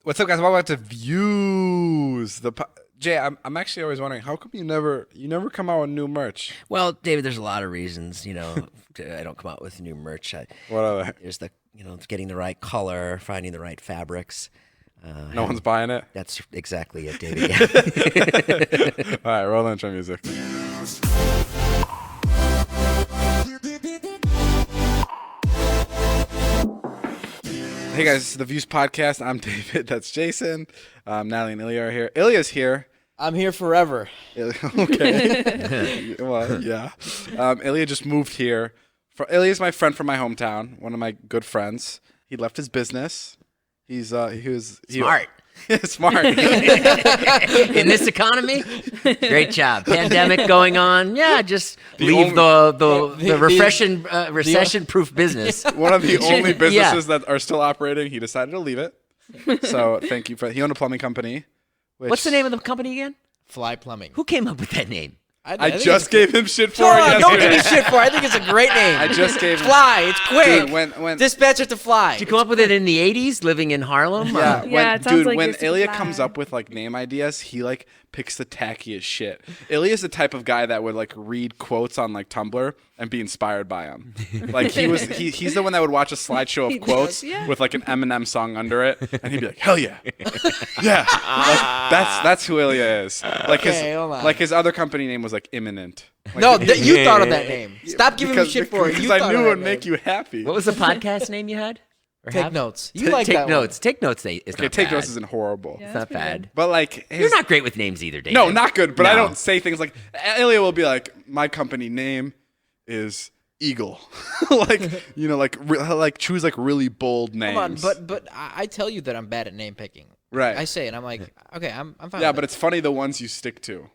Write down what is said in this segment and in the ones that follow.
What's up, guys? Welcome back to Views. Jay, I'm actually always wondering how come you never come out with new merch. Well, David, there's a lot of reasons. I don't come out with new merch. What are they? There's getting the right color, finding the right fabrics. No one's buying it. That's exactly it, David. Yeah. All right, roll intro music. Hey guys, this is the Views podcast. I'm David. That's Jason. Natalie and Ilya are here. Ilya's here. I'm here forever. Okay. Well, yeah. Ilya just moved here. Ilya's my friend from my hometown. One of my good friends. He left his business. He was Smart. smart. In this economy, great job. Pandemic going on. Yeah, just leave the recession-proof business. One of the only businesses that are still operating. He decided to leave it. So thank you for. He owned a plumbing company. What's the name of the company again? Fly Plumbing. Who came up with that name? I just gave him shit for it Hold on, yesterday. don't give me shit for it. I think it's a great name. I just gave him. Fly. It's quick. Dude, when Dispatcher to Fly. Did you come up with it in the 80s, living in Harlem? Yeah, Yeah, it sounds like when you're super Ilya fly. comes up with like name ideas, he like picks the tackiest shit. Ilya's the type of guy that would like read quotes on like Tumblr and be inspired by them. Like he's the one that would watch a slideshow He of quotes does, yeah. with like an Eminem song under it, and he'd be like, "Hell yeah, yeah." Like, that's who Ilya is. Like hold on. his other company name was like Imminent. Like, No, you thought of that name. Stop giving me shit for it. because You I thought knew of it would that make name. you happy. What was the podcast name you had? Or Take have? notes. You like Take that notes. Take notes. It's Okay, not take bad. notes isn't horrible. Yeah, It's that's not pretty bad. good. But like You're not great with names either, David. No, not good. But I No. don't say things like Ilya will be like, my company name is Eagle, like choose like really bold names. Hold on, but I tell you that I'm bad at name picking. right, I say it. I'm like, okay, I'm fine. yeah, with but it. it's funny the ones you stick to.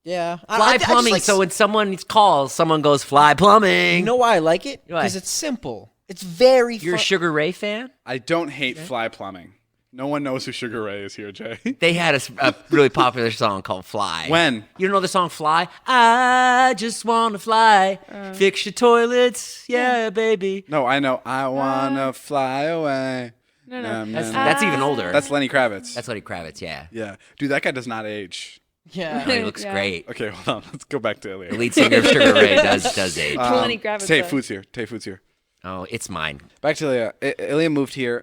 Yeah. Fly plumbing. So when someone calls, someone goes fly plumbing. you know why I like it? Why? Because it's simple. It's very. You're a Sugar Ray fan? I don't hate fly plumbing. No one knows who Sugar Ray is here, Jay. They had a really popular song called Fly. When? You don't know the song Fly? I just want to fly. Fix your toilets. Yeah, baby. No, I know. I wanna fly away. No. That's even older. That's Lenny Kravitz. That's Lenny Kravitz, yeah. Yeah, dude, that guy does not age. Yeah. Oh, he looks Yeah. great. Okay, hold on. Let's go back to The Ilya. lead singer of Sugar Ray does age. Lenny Kravitz, Tay though. Food's here. Tay Food's here. Oh, it's mine. Back to Ilya. Ilya moved here.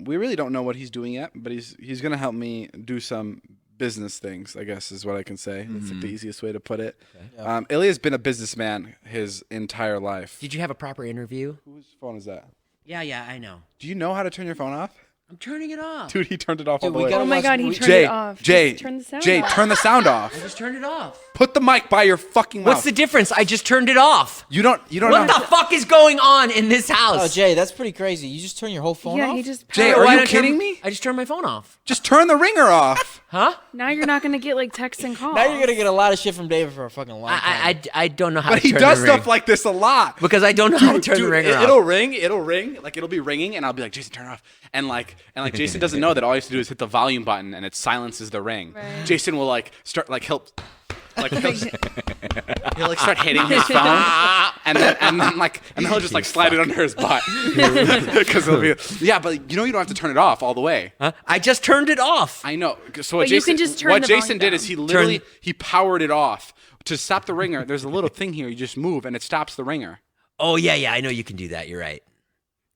We really don't know what he's doing yet, but he's gonna help me do some business things, I guess is what I can say. That's like the easiest way to put it. Ilya's been a businessman his entire life. Did you have a proper interview? Whose phone is that? Yeah, I know. Do you know how to turn your phone off? I'm turning it off. Dude, he turned it off all Dude, the we way. gotta Oh my watch- God, he we- turned Jay, it off. Jay, Just turn the sound Jay, off. turn the sound off. Just turned it off. Put the mic by your fucking mouth. What's the difference? I just turned it off. You don't What know. the fuck is going on in this house? Oh, Jay, that's pretty crazy. You just turn your whole phone Yeah, off? he just. Jay, powered- are Why you did I turn- kidding me? I just turned my phone off. Just turn the ringer off. Huh? Now you're not gonna get like texts and calls. Now you're gonna get a lot of shit from David for a fucking long time. I don't know how But to he turn does the ring. stuff like this a lot. Because I don't know how to turn the ringer off. It'll ring, like it'll be ringing, and I'll be like, Jason, turn it off. And like Jason doesn't know that all he has to do is hit the volume button, and it silences the ring. Right. Jason will like start like he'll like start hitting his phone, and then he'll just like slide it under his butt because he'll be but you don't have to turn it off all the way. Huh? I just turned it off. I know. So what But you Jason, can just turn what the Jason volume did down. is he literally he powered it off to stop the ringer. There's a little thing here. You just move and it stops the ringer. Oh, yeah, I know you can do that. You're right.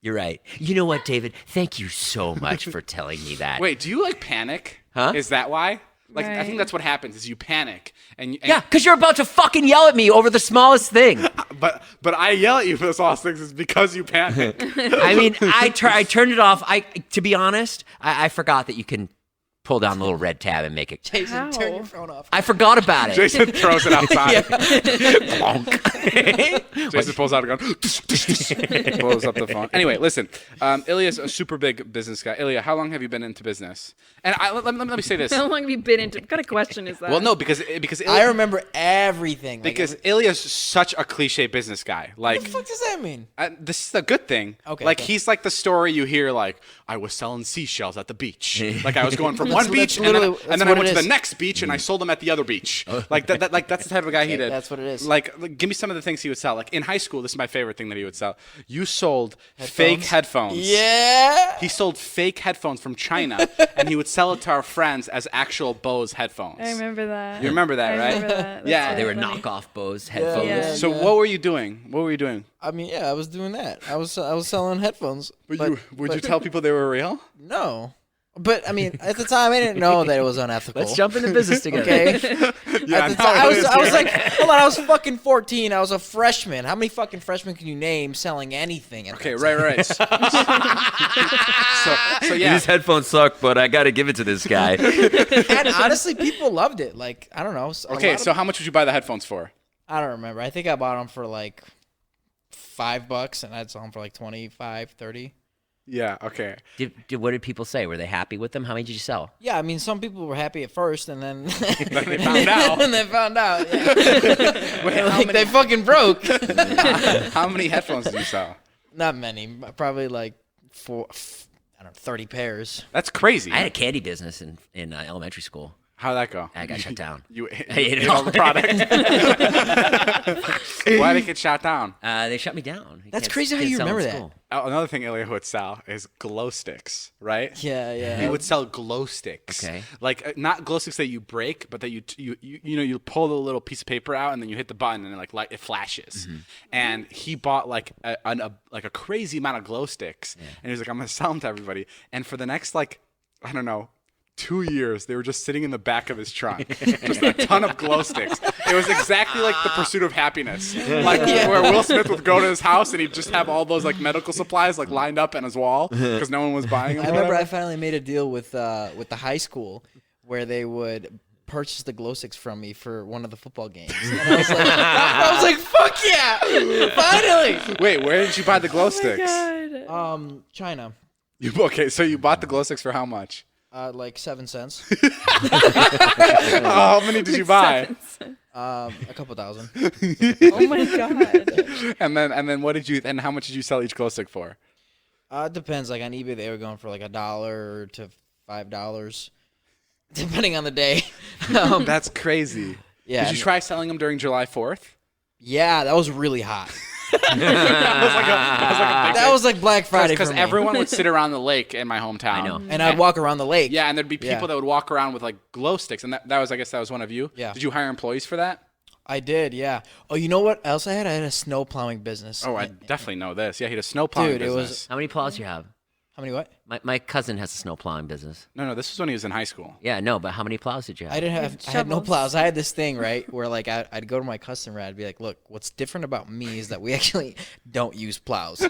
You're right. You know what, David? Thank you so much for telling me that. Wait, do you like panic? Huh? Is that why? Like I Right. think that's what happens is you panic and Yeah, because you're about to fucking yell at me over the smallest thing. but I yell at you for the smallest things is because you panic. I mean, I turned it off. To be honest, I forgot that you can pull down the little red tab and make it. Jason, turn How? your phone off. I forgot about it. Jason throws it outside. Plonk. Jason pulls out a gun, blows up the phone. Anyway, listen. Ilya's a super big business guy. Ilya, how long have you been into business? And let me say this. How long have you been into? What kind of question is that? Well, no, because Ilya, I remember everything. Like, because Ilya's such a cliche business guy. Like what the fuck does that mean? this is a good thing. Okay, Like okay. he's like the story you hear. Like I was selling seashells at the beach. Like I was going from one that's beach, and literally- then that's I what went it to the is. next beach and I sold them at the other beach. Like that. Like that's the type of guy he did. That's what it is. Like, give me some of the things he would sell. Like in high school, this is my favorite thing that he would sell. You sold fake headphones. Yeah. He sold fake headphones from China, and he would sell it to our friends as actual Bose headphones. I remember that. You remember that, I right? remember that. That's Yeah. They were really funny. knockoff Bose headphones. Yeah. So what were you doing? What were you doing? I mean, yeah, I was doing that. I was selling headphones. Would you tell people they were real? No. But I mean, at the time, I didn't know that it was unethical. Let's jump into business together. Okay. Yeah, At the now time, it is, I was yeah. like, hold on, I was fucking 14. I was a freshman. How many fucking freshmen can you name selling anything? At Okay, that time? right. So yeah. These headphones suck, but I got to give it to this guy. And honestly, people loved it. Like, I don't know. Okay, so how much would you buy the headphones for? I don't remember. I think I bought them for like $5, and I'd sell them for like 25, 30. Yeah. Okay. What did people say? Were they happy with them? How many did you sell? Yeah, I mean, some people were happy at first, and then Then they found out. and they found out. Yeah. Wait, Like, they fucking broke. how many headphones did you sell? Not many. Probably like 30 pairs. That's crazy. I had a candy business in elementary school. How'd that go? I got shut down. You ate ate it all all. the product. Why did it get shut down? They shut me down. That's crazy how you remember that. Oh, another thing Ilya would sell is glow sticks, right? Yeah, yeah. He would sell glow sticks. Okay. Like not glow sticks that you break, but that you pull the little piece of paper out and then you hit the button and it flashes. Mm-hmm. And he bought like a crazy amount of glow sticks, and he was like, I'm gonna sell them to everybody. And for the next I don't know, 2 years, they were just sitting in the back of his trunk. Just a ton of glow sticks. It was exactly like The Pursuit of Happiness. Like where Will Smith would go to his house and he'd just have all those like medical supplies like lined up on his wall because no one was buying them. I or remember I whatever. finally made a deal with the high school where they would purchase the glow sticks from me for one of the football games. And I was like, fuck yeah! Finally! Wait, where did you buy the glow Oh sticks? my God. China. Okay, so you bought the glow sticks for how much? Like 7 cents. How many did you buy? A couple thousand. Oh my God. And then what did you? And how much did you sell each glow stick for? It depends. Like on eBay, they were going for like $1 to $5, depending on the day. That's crazy. Yeah. Did you try selling them during July 4th? Yeah, that was really hot. That That was like Black Friday because for me. everyone would sit around the lake in my hometown. I know. And I'd walk around the lake. Yeah, and there'd be people Yeah. that would walk around with like glow sticks, and that was, I guess, that was one of you. Yeah. Did you hire employees for that? I did, yeah. Oh, you know what else I had? I had a snow plowing business. Oh, I definitely know this. Yeah, he had a snow plowing Dude, it was- business. How many plows do you have? How many what? My cousin has a snow plowing business. No, this was when he was in high school. Yeah, no, but how many plows did you have? I didn't have. I had no Shovels. plows. I had this thing right where like I'd go to my customer. I'd be like, "Look, what's different about me is that we actually don't use plows." I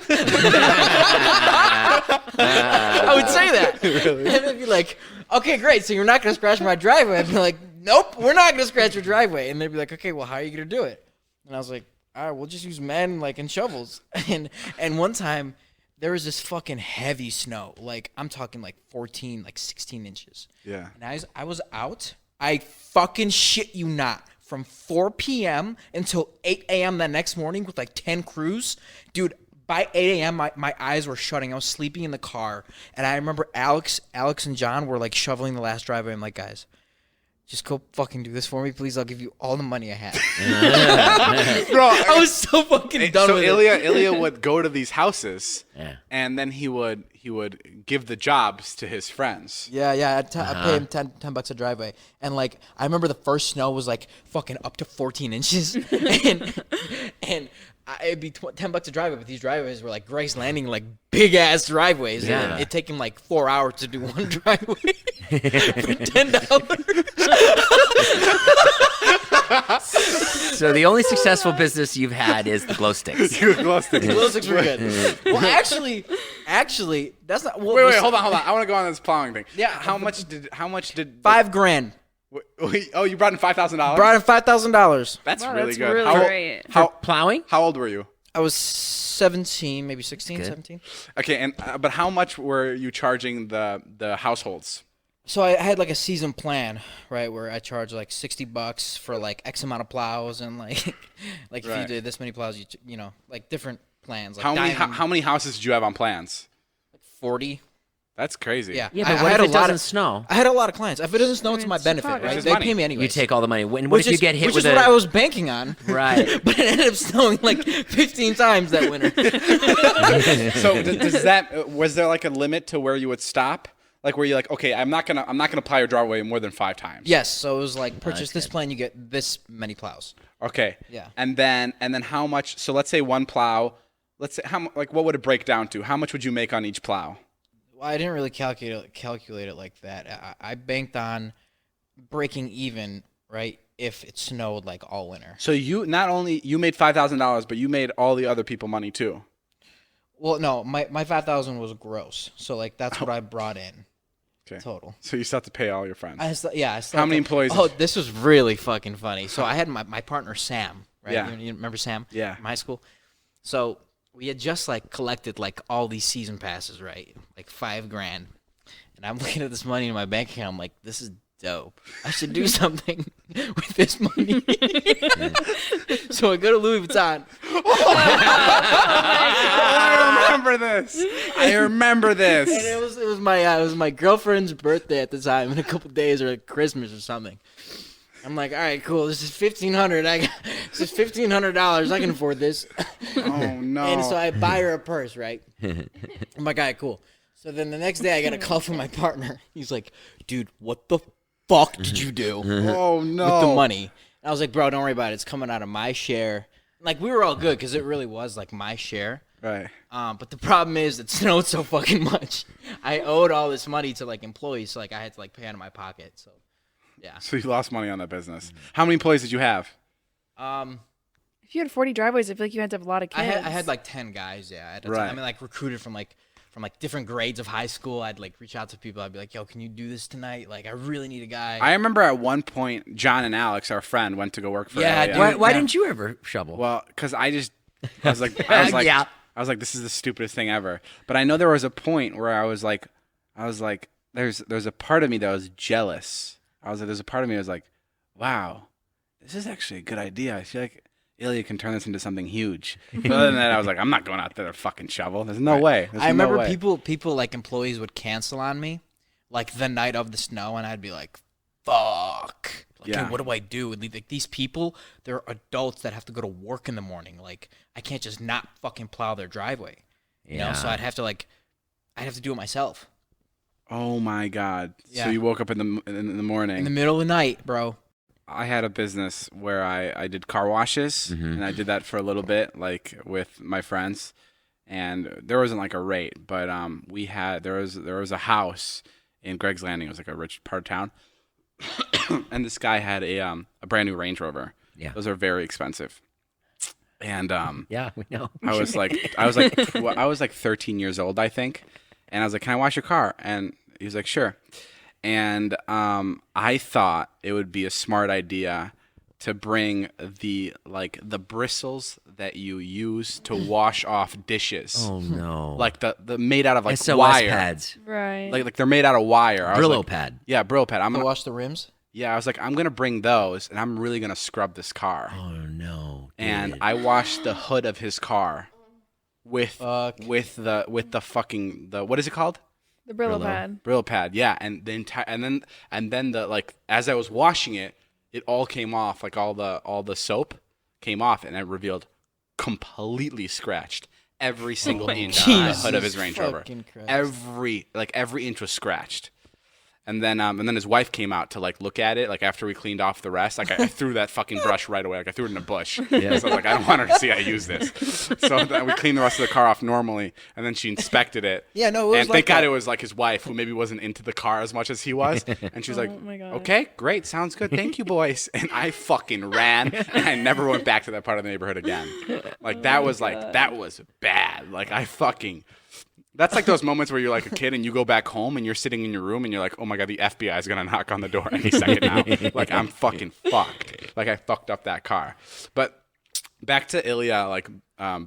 would say that, and they'd be like, "Okay, great. So you're not gonna scratch my driveway?" I'd be like, "Nope, we're not gonna scratch your driveway." And they'd be like, "Okay, well, how are you gonna do it?" And I was like, "All right, we'll just use men like and shovels." And one time. There was this fucking heavy snow. Like, I'm talking like 14, like 16 inches. Yeah. And I was out. I fucking shit you not. From 4 p.m. until 8 a.m. that next morning with like 10 crews. Dude, by 8 a.m., my eyes were shutting. I was sleeping in the car. And I remember Alex and John were like shoveling the last driveway. I'm like, guys, just go fucking do this for me, please. I'll give you all the money I have. Bro, I was so fucking done so with it. Ilya would go to these houses, Yeah. and then he would give the jobs to his friends. Yeah, I'd pay him 10 bucks a driveway. And, like, I remember the first snow was, like, fucking up to 14 inches. and it'd be 10 bucks a driveway, but these driveways were, like, Grace Landing, like, big-ass driveways. Yeah. And it'd take him, like, 4 hours to do one driveway for $10. So the only successful business you've had is the glow sticks. Glow sticks. Those sticks were good. Well, actually, that's not... Well, Wait, hold on. I want to go on this plowing thing. Yeah. How much did? $5,000. Oh, you brought in $5,000. Brought in $5,000. That's Wow, really that's good. really how, great. How, Plowing? how old were you? I was 17, maybe 16, Good. 17. Okay, and but how much were you charging the households? So I had like a season plan, right, where I charged like $60 for like X amount of plows, and like if you Right. did this many plows, you know, like different plans. Like How many diamond, how many houses did you have on plans? 40. That's crazy. Yeah. Yeah, I but what had if a it lot doesn't of- snow? I had a lot of clients. If it doesn't snow, it's mean, my it's benefit, Chicago. right? It's They money. pay me anyway. You take all the money. What Which if you is- get hit which with is a... what I was banking on. Right. But it ended up snowing like 15 times that winter. So does that was there like a limit to where you would stop? Like where you're like, okay, I'm not gonna plow your driveway more than 5 times. Yes, so it was like purchase this plan, you get this many plows. Okay. Yeah. And then how much? So let's say one plow. Let's say like what would it break down to? How much would you make on each plow? Well, I didn't really calculate it like that. I banked on breaking even, right? If it snowed like all winter. So you not only you made $5,000, but you made all the other people money too. Well, no, my 5,000 was gross. So like that's what I brought in Okay. total. So you still have to pay all your friends. I still How many employees Oh, did this was really fucking funny. So I had my partner Sam, right? Yeah. You remember Sam? Yeah. From high school. So we had just like collected like all these season passes, right? Like $5,000. And I'm looking at this money in my bank account. I'm like, this is dope. I should do something with this money. So I go to Louis Vuitton. I remember this. I remember this. And it was my girlfriend's birthday at the time in a couple days, or like Christmas or something. I'm like, all right, cool. This is $1,500. This is $1,500. I can afford this. Oh no. And so I buy her a purse, right? I'm like, all right, cool. So then the next day I get a call from my partner. He's like, dude, what the fuck did you do Oh no. with the money? And I was like, bro, don't worry about it. It's coming out of my share. Like, we were all good because it really was like my share. Right. But the problem is it snowed so fucking much. I owed all this money to like employees, so like I had to like pay out of my pocket. So yeah. So you lost money on that business. How many employees did you have? If you had 40 driveways, I feel like you had to have a lot of kids. I had like 10 guys, yeah. At a Right. time. I mean, like recruited from different grades of high school. I'd like reach out to people. I'd be like, yo, can you do this tonight? Like, I really need a guy. I remember at one point, John and Alex, our friend, went to go work for Yeah, LA. dude. Why Yeah. didn't you ever shovel? Well, because I was like, Yeah. I was like, this is the stupidest thing ever. But I know there was a point where I was like, there's a part of me that was jealous. I was like, there's a part of me that was like, wow, this is actually a good idea. I feel like Ilya can turn this into something huge. But other than that, I was like, I'm not going out there to fucking shovel. There's no way. There's I remember no way. people like employees would cancel on me, like the night of the snow, and I'd be like, fuck. Like, Yeah. hey, what do I do? And like these people, they're adults that have to go to work in the morning. Like, I can't just not fucking plow their driveway. You know, so I'd have to do it myself. Oh my God. Yeah. So you woke up in the morning. In the middle of the night, bro. I had a business where I did car washes, and I did that for a little bit, like with my friends. And there wasn't like a rate, but there was a house in Greg's Landing. It was like a rich part of town, and this guy had a brand new Range Rover. Yeah. Those are very expensive. And Yeah, we know. I was like 13 years old, I think, and I was like, "Can I wash your car?" And he was like, "Sure." And I thought it would be a smart idea to bring the bristles that you use to wash off dishes, Oh no. like the made out of like SOS wire, pads. Right. like they're made out of wire. I was Brillo like, pad. Yeah, Brillo pad. I'm To gonna, wash the rims. yeah, I was like, I'm gonna bring those, and I'm really gonna scrub this car. Oh no. And dude. I washed the hood of his car with Fuck. the fucking what is it called? the Brillo Brillo. pad. Brillo pad, yeah, and the entire and then the like as I was washing it, it all came off, like all the soap came off, and it revealed completely scratched every single inch on the hood of his Range Rover. fucking Christ. Every inch was scratched. And then his wife came out to like look at it, like after we cleaned off the rest. Like I threw that fucking brush right away. Like I threw it in a bush. Yeah. So I was like, I don't want her to see I use this. So then we cleaned the rest of the car off normally, and then she inspected it. Yeah, no, it was and like thank God that. it was like his wife, who maybe wasn't into the car as much as he was. And she was like, Oh my God. okay, great, sounds good, thank you, boys. And I fucking ran, and I never went back to that part of the neighborhood again. Like that was bad. Like I fucking. That's like those moments where you're like a kid and you go back home and you're sitting in your room and you're like, oh my God, the FBI is going to knock on the door any second now. Like, I'm fucking fucked. Like, I fucked up that car. But back to Ilya, like,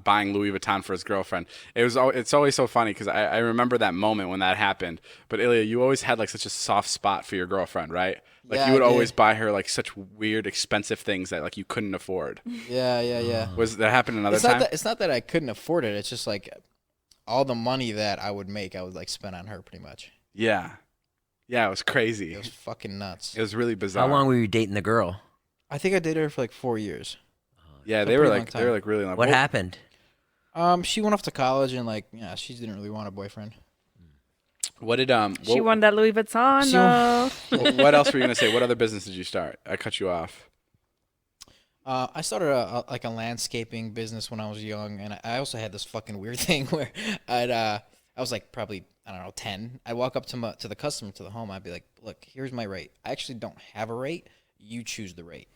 buying Louis Vuitton for his girlfriend. It's always so funny because I remember that moment when that happened. But Ilya, you always had like such a soft spot for your girlfriend, right? Like, Yeah, you would I did. always buy her like such weird, expensive things that like you couldn't afford. Yeah. Was that happen another time? It's not that I couldn't afford it. It's just like all the money that I would make, I would like spend on her pretty much. Yeah. Yeah, it was crazy. It was fucking nuts. It was really bizarre. How long were you dating the girl? I think I dated her for like 4 years. Yeah, a they were pretty long like really long. What happened? She went off to college and like she didn't really want a boyfriend. What did She won that Louis Vuitton, She though. what else were you gonna say? What other business did you start? I cut you off. I started a landscaping business when I was young, and I also had this fucking weird thing where I was like probably, I don't know, 10. I'd walk up to the customer, to the home. I'd be like, look, here's my rate. I actually don't have a rate. You choose the rate.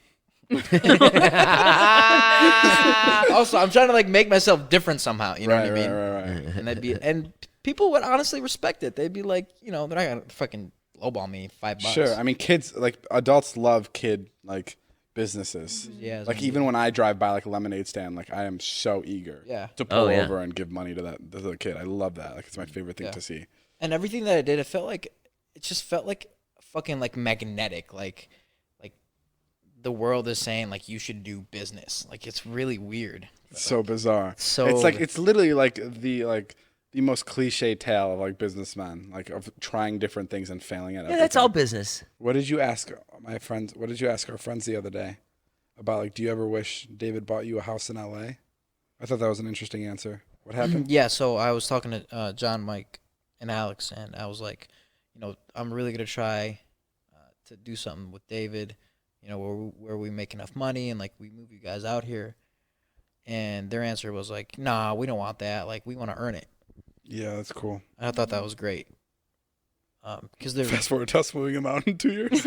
Also, I'm trying to like make myself different somehow. You know what I mean? Right. And people would honestly respect it. They'd be like, they're not gonna fucking lowball me $5. Sure. I mean, kids, like adults love kid like businesses. Yeah. Like even when I drive by like a lemonade stand, like I am so eager to pull over and give money to the kid. I love that. Like it's my favorite thing to see. And everything that I did, it just felt like fucking like magnetic. Like the world is saying like you should do business. Like it's really weird. It's so bizarre. So it's like it's literally like the most cliche tale of like businessmen, like of trying different things and failing at everything. Yeah, that's all business. What did you ask my friends? What did you ask our friends the other day about like, do you ever wish David bought you a house in LA? I thought that was an interesting answer. What happened? Yeah, so I was talking to John, Mike, and Alex, and I was like, I'm really gonna try to do something with David, where we make enough money and like we move you guys out here. And their answer was like, nah, we don't want that. Like we want to earn it. Yeah, that's cool. And I thought that was great. Because they're Fast forward to us moving him out in 2 years.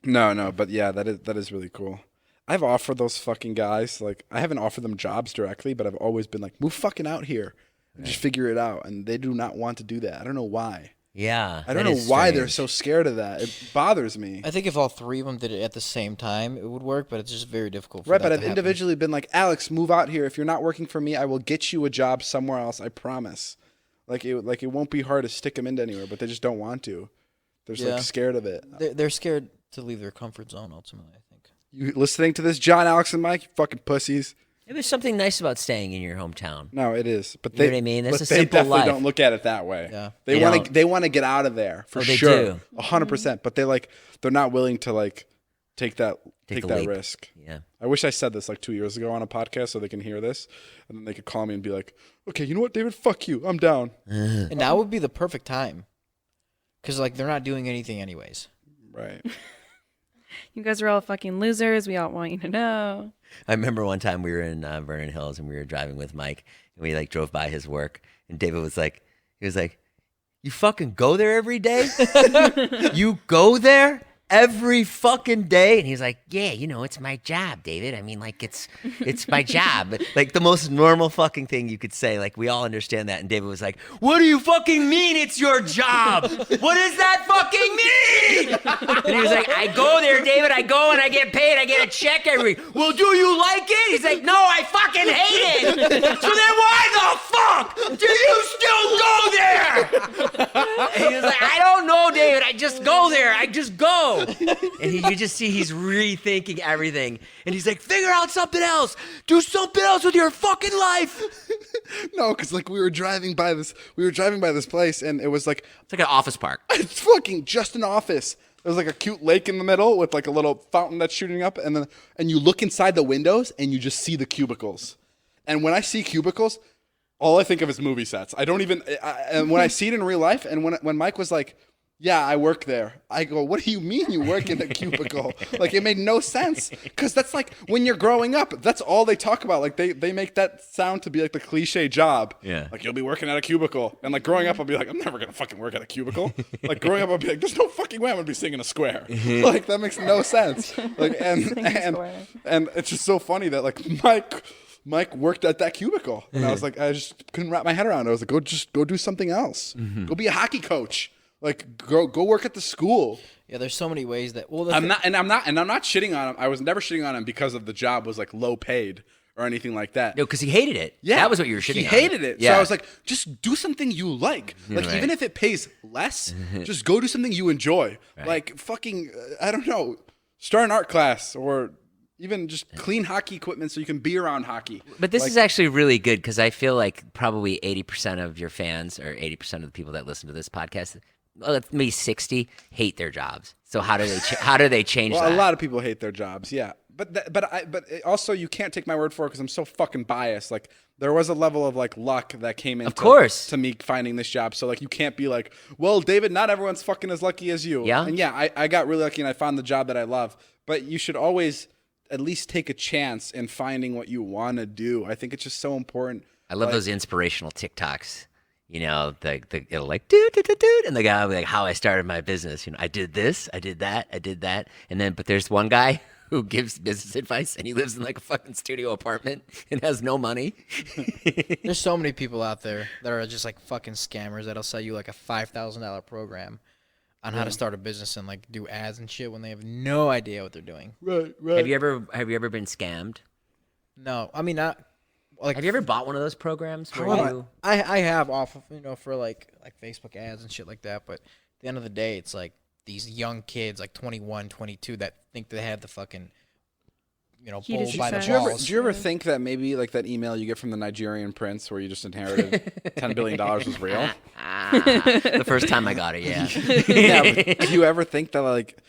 No, but yeah, that is really cool. I've offered those fucking guys, like I haven't offered them jobs directly, but I've always been like, move fucking out here and just figure it out. And they do not want to do that. I don't know why. Yeah. I don't know why they're so scared of that. It bothers me. I think if all three of them did it at the same time, it would work, but it's just very difficult for Right, that but to I've happen. individually been like, Alex, move out here. If you're not working for me, I will get you a job somewhere else. I promise. Like it won't be hard to stick them into anywhere, but they just don't want to. They're just like scared of it. They're scared to leave their comfort zone, ultimately, I think. You listening to this, John, Alex, and Mike? You fucking pussies. There's something nice about staying in your hometown. No, it is. But You know what I mean? That's but a they simple definitely life. don't look at it that way. Yeah. They want to get out of there for they sure. do. 100%. But they're not willing to like take that Take the that leap. risk. Yeah. I wish I said this like 2 years ago on a podcast so they can hear this, and then they could call me and be like, "Okay, you know what, David? Fuck you. I'm down." And now would be the perfect time. Because, like, they're not doing anything anyways. Right. You guys are all fucking losers. We all want you to know. I remember one time we were in Vernon Hills and we were driving with Mike and we like drove by his work and David was like, you fucking go there every day? You go there every fucking day? And he's like, yeah, it's my job, David. I mean, like it's my job. Like the most normal fucking thing you could say. Like we all understand that. And David was like, what do you fucking mean it's your job? What does that fucking mean? And he was like, I go there, David. I go and I get paid. I get a check every week. Well, do you like it? He's like, no, I fucking hate it. So then why the fuck do you still go there? And he was like, I don't know, David. I just go there. I just go. And you just see he's rethinking everything. And he's like, figure out something else. Do something else with your fucking life. No, because like we were driving by this place, and it was like It's like an office park. it's fucking just an office. There's like a cute lake in the middle with like a little fountain that's shooting up, and you look inside the windows and you just see the cubicles. And when I see cubicles, all I think of is movie sets. I don't even. And when I see it in real life, and when Mike was like, yeah, I work there. I go, what do you mean you work in a cubicle? Like, it made no sense. Because that's like, when you're growing up, that's all they talk about. Like, they make that sound to be like the cliche job. Yeah. Like, you'll be working at a cubicle. And like, growing up, I'll be like, I'm never going to fucking work at a cubicle. Like, growing up, I'll be like, there's no fucking way I'm going to be sitting in a square. Like, that makes no sense. Like, and it's just so funny that like, Mike worked at that cubicle. And I was like, I just couldn't wrap my head around it. I was like, go do something else. Go be a hockey coach. Like go work at the school. Yeah, there's so many ways that. Well, I'm not shitting on him. I was never shitting on him because of the job was like low paid or anything like that. No, because he hated it. Yeah, That was what you were shitting He on. hated it. Yeah. So I was like, just do something you like. Like Right. even if it pays less, just go do something you enjoy. Right. Like fucking, I don't know, start an art class or even just clean hockey equipment so you can be around hockey. But this is actually really good because I feel like probably 80% of your fans or 80% of the people that listen to this podcast, well, maybe 60, hate their jobs. So how do they change Well, that? a lot of people hate their jobs, yeah. But also you can't take my word for it because I'm so fucking biased. Like there was a level of like luck that came into course. to me finding this job. So like you can't be like, well, David, not everyone's fucking as lucky as you. Yeah. And yeah, I got really lucky and I found the job that I love. But you should always at least take a chance in finding what you want to do. I think it's just so important. I love those inspirational TikToks. You know, it'll like dude, and the guy will be like, "How I started my business." You know, I did this, I did that, and then but there's one guy who gives business advice, and he lives in like a fucking studio apartment and has no money. There's so many people out there that are just like fucking scammers that'll sell you like a $5,000 program on how to start a business and like do ads and shit when they have no idea what they're doing. Right. Have you ever been scammed? No, I mean not. Like, Have you ever bought one of those programs where you? I have off of, for like Facebook ads and shit like that, but at the end of the day, it's like these young kids, like 21, 22, that think they have the fucking, bull Heated by the success. balls. Do you ever think that maybe like that email you get from the Nigerian prince where you just inherited $10 billion was real? The first time I got it, yeah. Yeah, but do you ever think that like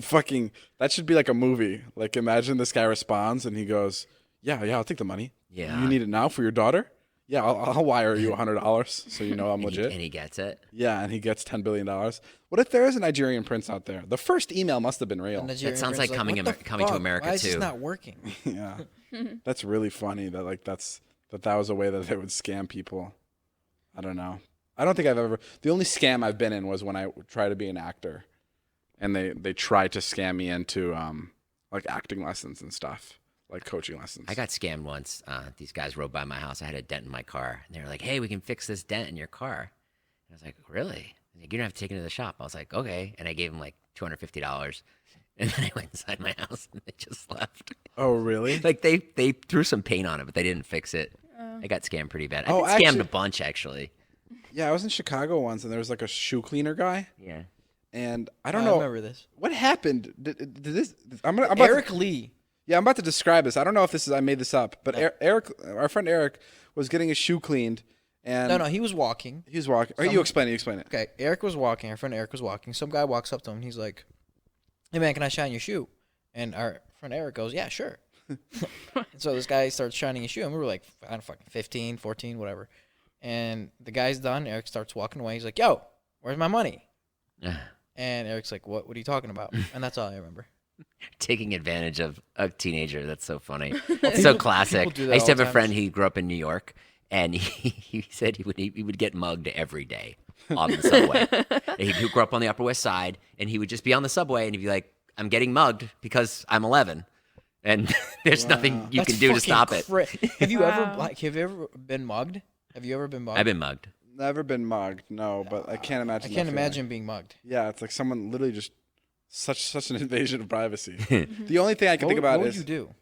fucking that should be like a movie? Like imagine this guy responds and he goes, yeah, I'll take the money. Yeah. You need it now for your daughter? Yeah, I'll wire you $100 so you know I'm legit. And he gets it. Yeah, and he gets $10 billion. What if there is a Nigerian prince out there? The first email must have been real. Nigerian sounds prince like coming "What the to fuck? America, Why is this too." not working? Yeah. That's really funny that like that was a way that they would scam people. I don't know. I don't think the only scam I've been in was when I tried to be an actor and they tried to scam me into like acting lessons and stuff, like coaching lessons. I got scammed once. These guys rode by my house. I had a dent in my car, and they were like, "Hey, we can fix this dent in your car." And I was like, "Really?" Like, "You don't have to take it to the shop." I was like, "Okay," and I gave them like $250, and then I went inside my house and they just left. Oh, really? Like they threw some paint on it, but they didn't fix it. I got scammed pretty bad. Oh, I been scammed actually- a bunch actually. Yeah, I was in Chicago once and there was like a shoe cleaner guy, Yeah. and I I don't know remember this. what happened. Did this? I'm about to- Eric Lee. Yeah, I'm about to describe this. I don't know if I made this up, but Eric, our friend Eric, was getting his shoe cleaned, and No, he was walking. he was walking. You explain it. Okay, Eric was walking. Our friend Eric was walking. Some guy walks up to him. And he's like, "Hey man, can I shine your shoe?" And our friend Eric goes, "Yeah, sure." And so this guy starts shining his shoe, and we were like, I don't know, fucking 15, 14, whatever. And the guy's done. Eric starts walking away. He's like, "Yo, where's my money?" And Eric's like, "What are you talking about?" And that's all I remember. Taking advantage of a teenager. That's so funny. It's so classic. do that I used to all have a the friend. time. He grew up in New York, and he said he would get mugged every day on the subway. He grew up on the Upper West Side, and he would just be on the subway, and he'd be like, "I'm getting mugged because I'm 11." And there's nothing you That's can do to fucking stop it. Have you ever Wow. have you ever been mugged? Have you ever been mugged? I've been mugged. Never been mugged, no, but I can't imagine. I can't that feeling. imagine being mugged. Yeah, it's like someone literally just such an invasion of privacy. The only thing I can think about what would is you do?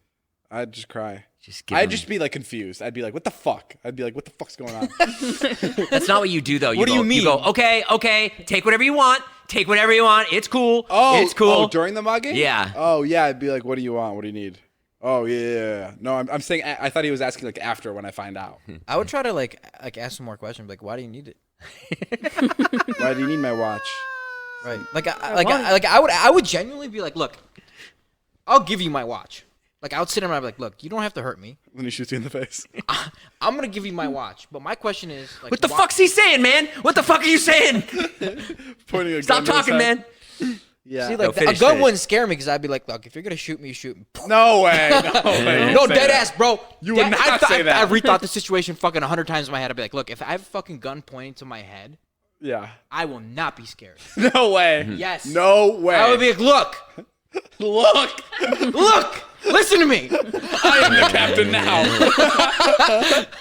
I'd just cry. Just give I'd him- just be like confused. I'd be like, "What the fuck?" I'd be like, "What the fuck's going on?" That's not what you do, though. What do you mean? You go, okay, take whatever you want. Take whatever you want. It's cool. Oh, it's cool. Oh, during the mugging? Yeah. Oh, yeah. I'd be like, "What do you want? What do you need?" Oh, yeah. No, I'm saying. I thought he was asking like after when I find out. I would try to like ask some more questions. Like, why do you need it? Why do you need my watch? Right. I would genuinely be like, look, I'll give you my watch. Like, I would sit there and I'd be like, look, you don't have to hurt me. Then he shoots you in the face. I'm gonna give you my watch. But my question is, like, What the fuck's he saying, man? What the fuck are you saying? Pointing a Stop gun to his talking, head. man. Yeah. See, No, like, a finish, gun finish. wouldn't scare me because I'd be like, look, if you're gonna shoot me, shoot me. No way. No way. No, Don't say dead that. ass, bro. You would not say that. I've rethought the situation fucking 100 times in my head. I'd be like, look, if I have a fucking gun pointing to my head, Yeah. I will not be scared. No way. Yes. No way. I would be like, look, Look. listen to me. I am the captain now.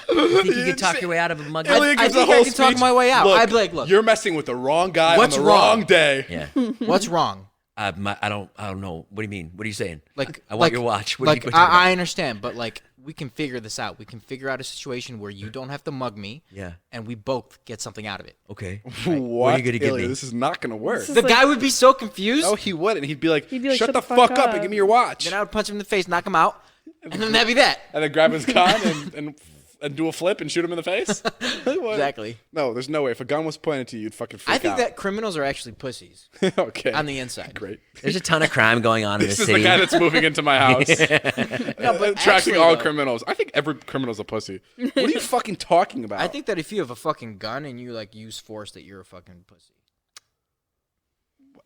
You think you could talk your way out of a mug? Elliot I gives think a I whole can talk speech. my way out. Look, I'd be like, look. You're messing with the wrong guy What's on the wrong? wrong day. Yeah. What's wrong? I don't know. What do you mean? What are you saying? Like, I want your watch. What are like, you talking about? I understand, but like, we can figure this out. We can figure out a situation where you don't have to mug me. Yeah. And we both get something out of it. Okay. What? are you gonna give Ilya, me? This is not gonna work. This is The like- guy would be so confused. No, he wouldn't. He'd be like, like, shut the fuck up and give me your watch. Then I would punch him in the face, knock him out, and then that'd be that. And then grab his gun and do a flip and shoot him in the face? What? Exactly. No, there's no way. If a gun was pointed to you, you'd fucking freak I think out. that criminals are actually pussies okay. on the inside. Great. There's a ton of crime going on in This this is the city. guy that's moving into my house. No, but Tracking actually, all though, criminals. I think every criminal's a pussy. What are you fucking talking about? I think that if you have a fucking gun and you like use force, that you're a fucking pussy.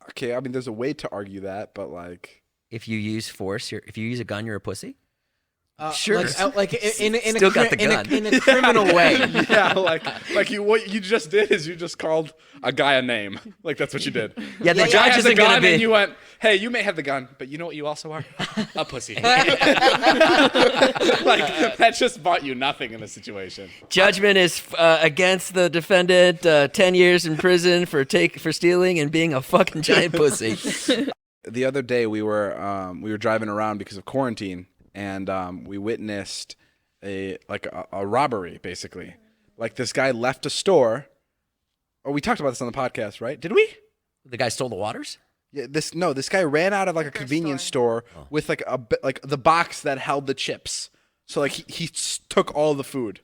Okay, I mean, there's a way to argue that, but like... If you use force, if you use a gun, you're a pussy. Sure. Like in a Still got the in a- gun. in a criminal way. Yeah, like you. What you just did is you just called a guy a name. Like that's what you did. Yeah, the guy judge has a isn't gonna gun, be. and you went, "Hey, you may have the gun, but you know what you also are? A pussy." Like that just bought you nothing in this situation. Judgment is against the defendant. 10 years in prison for stealing and being a fucking giant pussy. The other day we were driving around because of quarantine, and we witnessed a robbery basically. Like this guy left a store. Oh, we talked about this on the podcast, right? Did we? The guy stole the waters? Yeah, this guy ran out of like a convenience store with like the box that held the chips. So like he took all the food.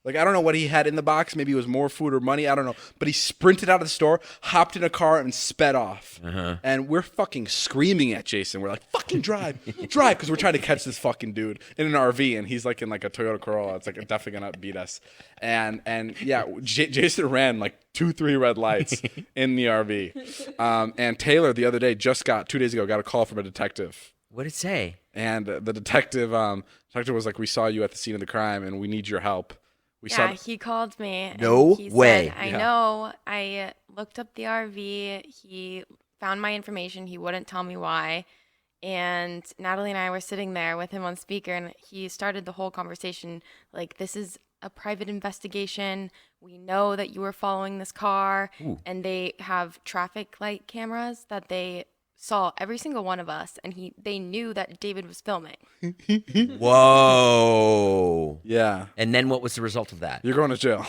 Like I don't know what he had in the box. Maybe it was more food or money. I don't know. But he sprinted out of the store, hopped in a car, and sped off. And we're fucking screaming at Jason. We're like, "Fucking drive, drive!" Because we're trying to catch this fucking dude in an RV, and he's like in like a Toyota Corolla. It's like definitely gonna beat us. And yeah, Jason ran like 2-3 red lights in the RV. And Taylor the other day 2 days ago got a call from a detective. What did it say? And the detective was like, "We saw you at the scene of the crime, and we need your help." Yeah, he called me. And No he way. Said, I know. I looked up the RV. He found my information. He wouldn't tell me why. And Natalie and I were sitting there with him on speaker, and he started the whole conversation like, "This is a private investigation. We know that you were following this car." Ooh. And they have traffic light cameras that they saw every single one of us, and they knew that David was filming. Whoa. Yeah. And then what was the result of that? You're going to jail.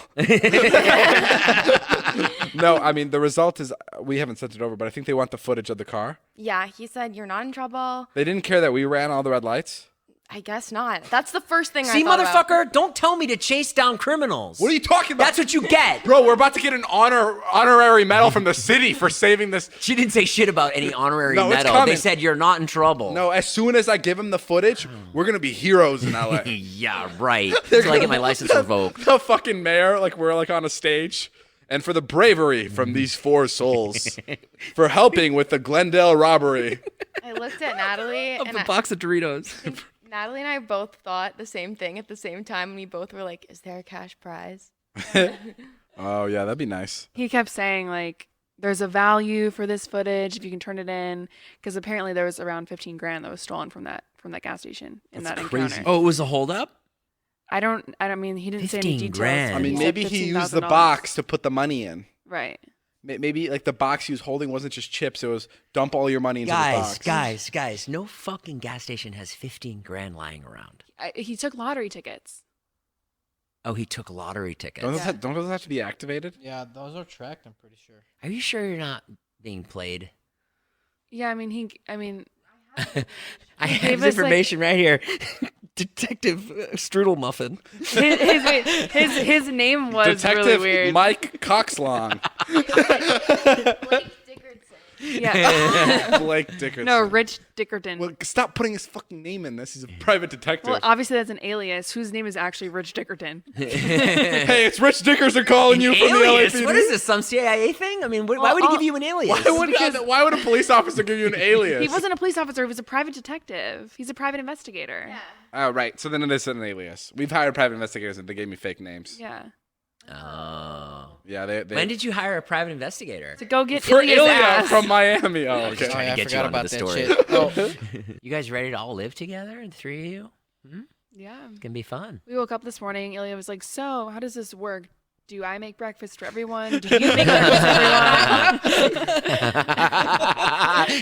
No, I mean, the result is we haven't sent it over, but I think they want the footage of the car. Yeah, he said, "You're not in trouble." They didn't care that we ran all the red lights. I guess not. That's the first thing See, I thought about. motherfucker, don't tell me to chase down criminals. What are you talking about? That's what you get. Bro, we're about to get an honorary medal from the city for saving this. She didn't say shit about any honorary No, it's medal. coming. They said you're not in trouble. No, as soon as I give him the footage, we're going to be heroes in LA. Yeah, right. Until I get my license revoked. The fucking mayor, like we're like on a stage. And for the bravery from these 4 souls, for helping with the Glendale robbery. I looked at Natalie, and box of Doritos. Natalie and I both thought the same thing at the same time, and we both were like, "Is there a cash prize?" Oh, yeah, that'd be nice. He kept saying, like, there's a value for this footage if you can turn it in, because apparently there was around 15 grand that was stolen from that gas station in That's that crazy. encounter. Oh, it was a holdup? I don't mean, he didn't say any 15 details. grand. I mean, said maybe he used the $15,000. box to put the money in. Right. Maybe like the box he was holding wasn't just chips. It was dump all your money into the box. Guys, no fucking gas station has 15 grand lying around. He took lottery tickets. Oh, he took lottery tickets. Don't those have to be activated? Yeah, those are tracked, I'm pretty sure. Are you sure you're not being played? Yeah, I mean, I have gave this us, like- information right here. Detective Strudel Muffin. his name was Detective really weird. Mike Coxlong. Blake Dickerson. Yeah. Blake Dickerson. No, Rich Dickerton. Well, stop putting his fucking name in this. He's a private detective. Well, obviously that's an alias whose name is actually Rich Dickerton. Hey, it's Rich Dickerson calling you from Alias? the LAPD. What is this? Some CIA thing? I mean, why would he give you an alias? Why would a police officer give you an alias? He wasn't a police officer. He was a private detective. He's a private investigator. Yeah. Oh, right. So then it isn't an alias. We've hired private investigators and they gave me fake names. Yeah. Oh. Yeah, they When did you hire a private investigator? To go get for Ilya's Ilya ass. from Miami. Oh, I was just okay. trying to I get you forgot onto about the that story. shit. Oh, You guys ready to all live together, the 3 of you? Yeah. It's gonna be fun. We woke up this morning. Ilya was like, "So, how does this work? do I make breakfast for everyone? Do you make breakfast for everyone?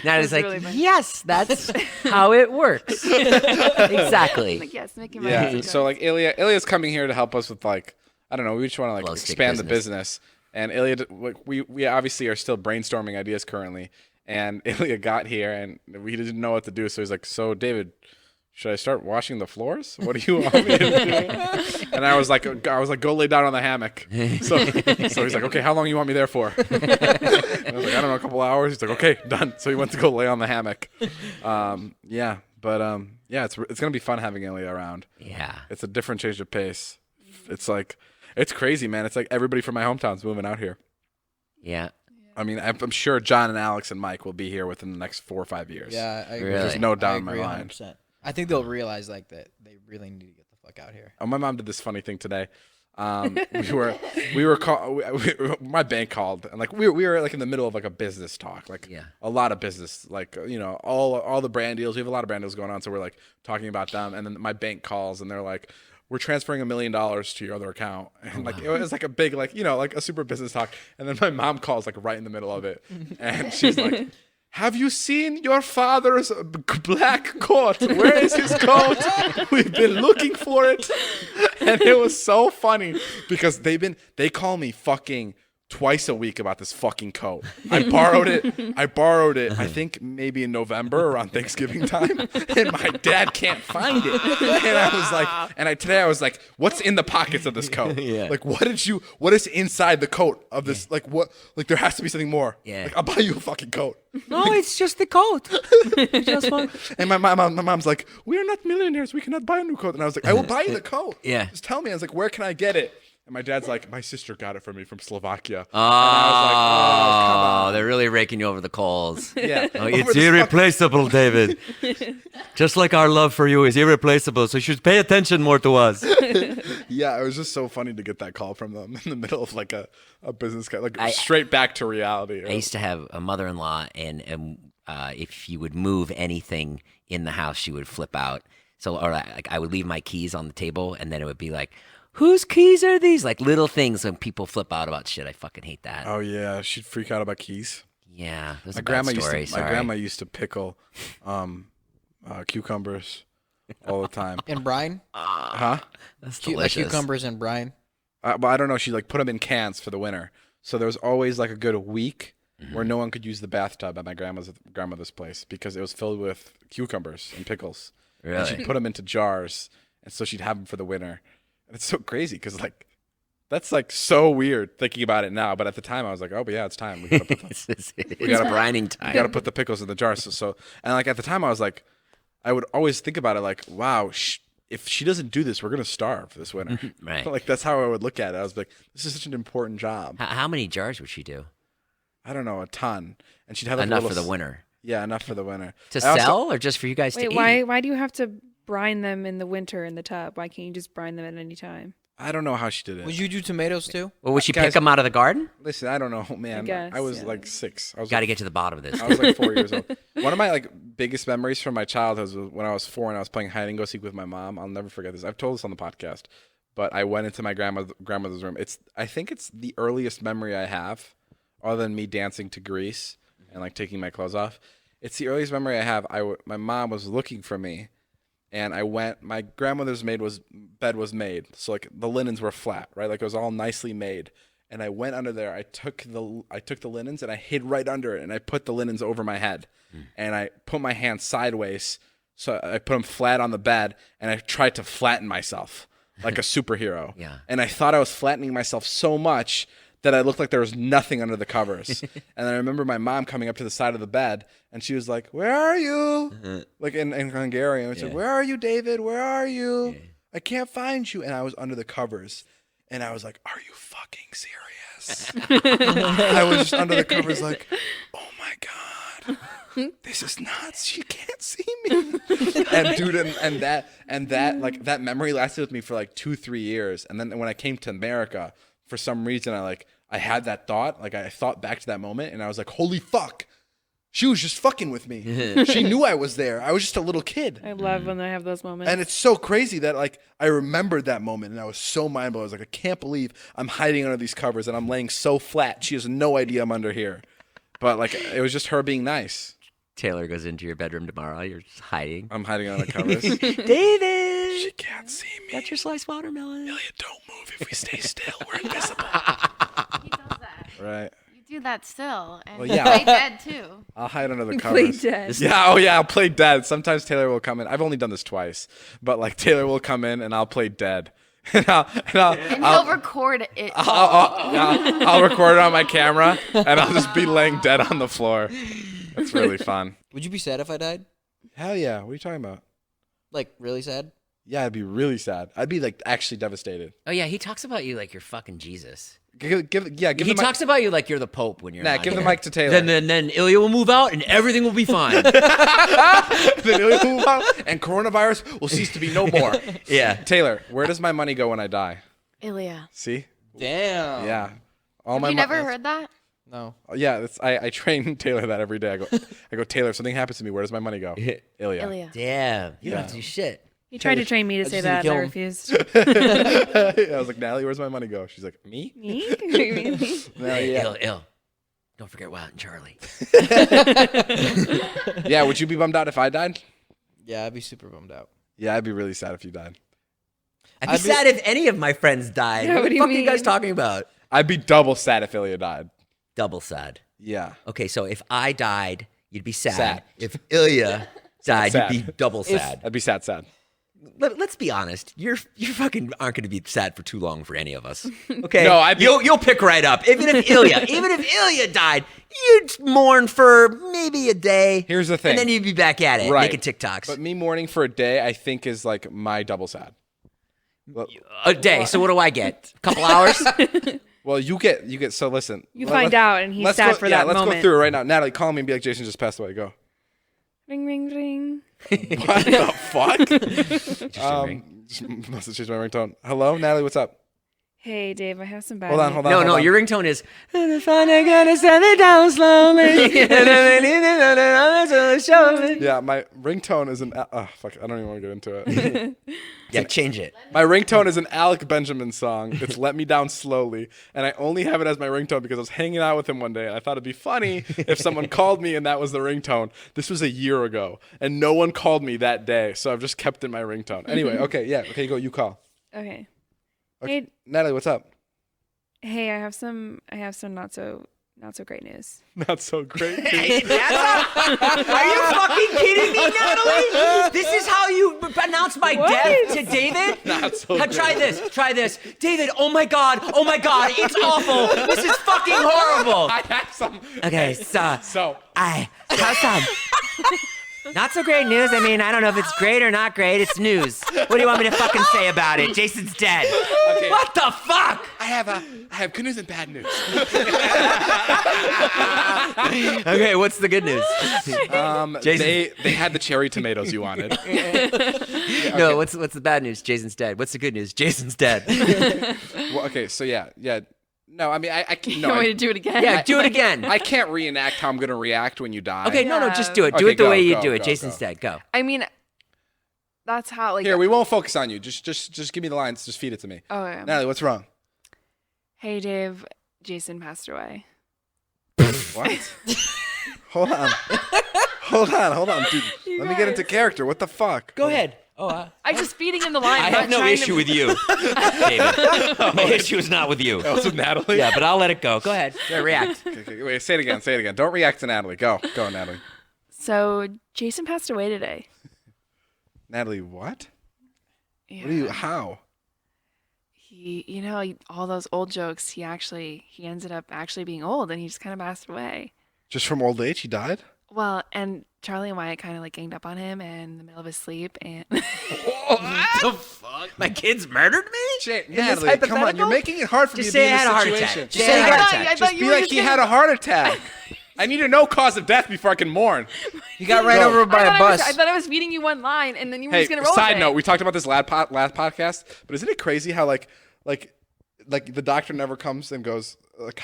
Nadia's like, really funny. yes, that's how it works. Exactly. Like, yes, making Yeah. breakfast. So like Ilya's coming here to help us with like, I don't know, we just want to like Glow stick expand the business. business. And Ilya, like we obviously are still brainstorming ideas currently. And Ilya got here and we didn't know what to do. So he's like, so David, should I start washing the floors? What do you want me to do? And I was like, go lay down on the hammock. So he's like, okay, how long you want me there for? And I was like, I don't know, a couple hours. He's like, okay, done. So he went to go lay on the hammock. Yeah, it's gonna be fun having Ilya around. Yeah. It's a different change of pace. It's like, it's crazy, man. It's like everybody from my hometown's moving out here. Yeah. I mean, I'm sure John and Alex and Mike will be here within the next 4 or 5 years. Yeah, I agree. Really? There's no doubt I in my agree mind. 100%. I think they'll realize like that they really need to get the fuck out here. Oh, my mom did this funny thing today. My bank called and like we were like in the middle of like a business talk, like Yeah. a lot of business, like all the brand deals. We have a lot of brand deals going on, so we're like talking about them. And then my bank calls and they're like, we're transferring $1 million to your other account. And like, it was like a big, like, like a super business talk. And then my mom calls like right in the middle of it. And she's like, have you seen your father's black coat? Where is his coat? We've been looking for it. And it was so funny because they call me fucking twice a week about this fucking coat. I borrowed it. I think maybe in November around Thanksgiving time, and my dad can't find it. And I was like, today I was like, what's in the pockets of this coat? Yeah. Like, what is inside the coat of this? Like, what? Like, there has to be something more. Yeah. Like, I'll buy you a fucking coat. No, it's just the coat. Just one. And my mom's like, we are not millionaires. We cannot buy a new coat. And I was like, I will buy you the coat. Yeah. Just tell me. I was like, where can I get it? And my dad's like, my sister got it for me from Slovakia. Oh, and I was like, oh, come on. they're really raking you over the coals. Yeah. Oh, Over it's this irreplaceable, David. Just like our love for you is irreplaceable, so you should pay attention more to us. Yeah, it was just so funny to get that call from them in the middle of like a business guy, like straight back to reality. I used to have a mother-in-law, and if you would move anything in the house, she would flip out. So, or like, I would leave my keys on the table, and then it would be like, whose keys are these? Like little things when people flip out about shit. I fucking hate that. Oh yeah, she'd freak out about keys. Yeah, those My are bad grandma stories. my grandma used to pickle cucumbers all the time. And brine, Huh? That's like delicious. cucumbers and brine. But I don't know. She like put them in cans for the winter, so there was always like a good week where no one could use the bathtub at my grandmother's place because it was filled with cucumbers and pickles. And Really? she'd put them into jars, and so she'd have them for the winter. And it's so crazy because like that's like so weird thinking about it now. But at the time, I was like, oh, but yeah, it's time. We gotta put It's gotta- brining time. you gotta put the pickles in the jars. So and like at the time, I was like, I would always think about it like, wow, if she doesn't do this, we're gonna starve this winter. Right. Like that's how I would look at it. I was like, this is such an important job. How many jars would she do? I don't know, a ton. And she'd have like, Enough a for little the winter. Yeah, enough for the winter. To I also- sell or just for you guys to Wait, eat? why do you have to brine them in the winter in the tub? Why can't you just brine them at any time? I don't know how she did it. Would you do tomatoes too? Well, would she Guys- pick them out of the garden? Listen, I don't know, man. guess, I was yeah. like 6. I was Got to like, get to the bottom of this. I was like 4 years old. One of my like biggest memories from my childhood was when I was 4 and I was playing hide and go seek with my mom. I'll never forget this. I've told this on the podcast, but I went into my grandmother's room. I think it's the earliest memory I have, other than me dancing to Grease and like taking my clothes off. It's the earliest memory I have. My mom was looking for me, and I went. My grandmother's bed was made, so like the linens were flat, right? Like it was all nicely made. And I went under there. I took the linens and I hid right under it, and I put the linens over my head, and I put my hands sideways, so I put them flat on the bed, and I tried to flatten myself like a superhero. Yeah. And I thought I was flattening myself so much that I looked like there was nothing under the covers. And I remember my mom coming up to the side of the bed, and she was like, "Where are you?" Like in Hungarian. She said, "Where are you, David? Where are you? I can't find you." And I was under the covers, and I was like, "Are you fucking serious?" I was just under the covers, like, "Oh my god, this is nuts. She can't see me." And dude, and that like that memory lasted with me for like 2-3 years. And then when I came to America, for some reason, I had that thought. Like I thought back to that moment, and I was like, "Holy fuck, She was just fucking with me. She knew I was there. I was just a little kid. I love when I have those moments. And it's so crazy that like I remembered that moment and I was so mind blown. I was like, I can't believe I'm hiding under these covers and I'm laying so flat. She has no idea I'm under here. But like it was just her being nice. Taylor goes into your bedroom tomorrow. You're just hiding. I'm hiding under covers. David, She can't see me. got your sliced watermelon. Ilya, don't move. If we stay still, we're invisible. He does that. Right. You do that still. And Well, you yeah. play dead too. I'll hide under the Play covers. dead. Yeah, oh yeah, I'll play dead. Sometimes Taylor will come in. I've only done this twice, but like Taylor will come in and I'll play dead. And He'll record it. I'll record it on my camera and I'll just be laying dead on the floor. It's really fun. Would you be sad if I died? Hell yeah. What are you talking about? Like really sad? Yeah, I'd be really sad. I'd be like actually devastated. Oh yeah, he talks about you like you're fucking Jesus. Give He the mic. talks about you like you're the Pope when you're. Nah, not give the here. mic to Taylor. Then Ilya will move out and everything will be fine. Then Ilya will move out and coronavirus will cease to be no more. yeah. Taylor, where does my money go when I die? Ilya. See? Damn. Yeah. All Have my you mo- never heard that? No. Yeah, I train Taylor that every day. I go, Taylor, if something happens to me, where does my money go? Ilya. Ilya. Damn. You don't have to Yeah. do shit. He tried to train me to say just need to that, and I kill him. refused. I was like, Natalie, where's my money go? She's like, me? Me? Natalie, yeah. Ill. Don't forget Wyatt and Charlie. Yeah, would you be bummed out if I died? Yeah, I'd be super bummed out. Yeah, I'd be really sad if you died. I'd be sad if any of my friends died. Yeah, what what the do you fuck are you guys mean? talking about? I'd be double sad if Ilya died. Double sad. Yeah. Okay, so if I died, you'd be sad. Sad. If Ilya died, Sad. you'd be double sad. I'd be sad. Let's be honest. You fucking aren't going to be sad for too long for any of us. Okay. No, I'd be- you'll pick right up. Even if Ilya died, you'd mourn for maybe a day. Here's the thing. And then you'd be back at it, Right. making TikToks. But me mourning for a day, I think is like my double sad. Well, A day. So what do I get? A couple hours? well, you get. So listen. You find out, and he's let's sad go, for yeah, that let's moment. go through it right now. Natalie, call me and be like, Jason just passed away. Go. Ring, ring, ring. What the fuck? Interesting. Just must have changed my ringtone. Hello, Natalie. What's up? Hey, Dave, I have some bad Hold on, news. hold on. No, hold no, on. your ringtone is. And if I'm gonna send it down slowly. Yeah, my ringtone is an. Oh fuck! I don't even want to get into it. Yeah, change it. My ringtone is an Alec Benjamin song. It's "Let Me Down Slowly," and I only have it as my ringtone because I was hanging out with him one day, and I thought it'd be funny if someone called me and that was the ringtone. This was a year ago, and no one called me that day, so I've just kept it in my ringtone. Anyway, okay, yeah, okay, go. You call. Okay. Okay. Hey, Natalie, what's up? hey, I have some not so great news. Not so great. Are you fucking kidding me, Natalie? This is how you announce my death to David? Not so Try this. David, oh my god, it's awful. This is fucking horrible. I have some. Okay, so So I have some. Not so great news. I mean, I don't know if it's great or not great. It's news. What do you want me to fucking say about it? Jason's dead. Okay. What the fuck? I have good news and bad news. Okay, what's the good news? Jason. They had the cherry tomatoes you wanted. No, what's the bad news? Jason's dead. What's the good news? Jason's dead. Well, okay, so yeah. No, I mean I can't. You No, want me I, to do it again? Yeah, do it again. I can't reenact how I'm gonna react when you die. Okay, no, just do it. Do Okay, it the go, way you go, do it. go, Jason's go. dead. Go. I mean, that's how, like... Here, we won't focus on you. Just give me the lines. Just feed it to me. Okay. Natalie, what's wrong? Hey, Dave, Jason passed away. What? Hold on, dude. Let me get into character. What the fuck? Go ahead. Oh, I'm just feeding him the line. I I'm have not no trying issue to... with you, David. My issue is not with you. That was with Natalie. Yeah, but I'll let it go. Go ahead. Yeah, react. Okay, wait. Say it again. Don't react to Natalie. Go, Natalie. So, Jason passed away today. Natalie, what? Yeah. What are you? How? All those old jokes, he ended up actually being old, and he just kind of passed away. Just from old age, he died. Well, and Charlie and Wyatt kind of like ganged up on him in the middle of his sleep, and What the fuck? My kids murdered me? Shit, this Natalie, come on. hypothetical? You're making it hard for Just me to say be I in had a this heart situation. attack. Just say I had a heart attack. Just be like he had a heart attack. I need to know cause of death before I can mourn. You got ran Go. over by a bus. I thought I was feeding you one line, and then you were Hey, just gonna roll side with note, it. we talked about this last podcast, but isn't it crazy how like the doctor never comes and goes, like,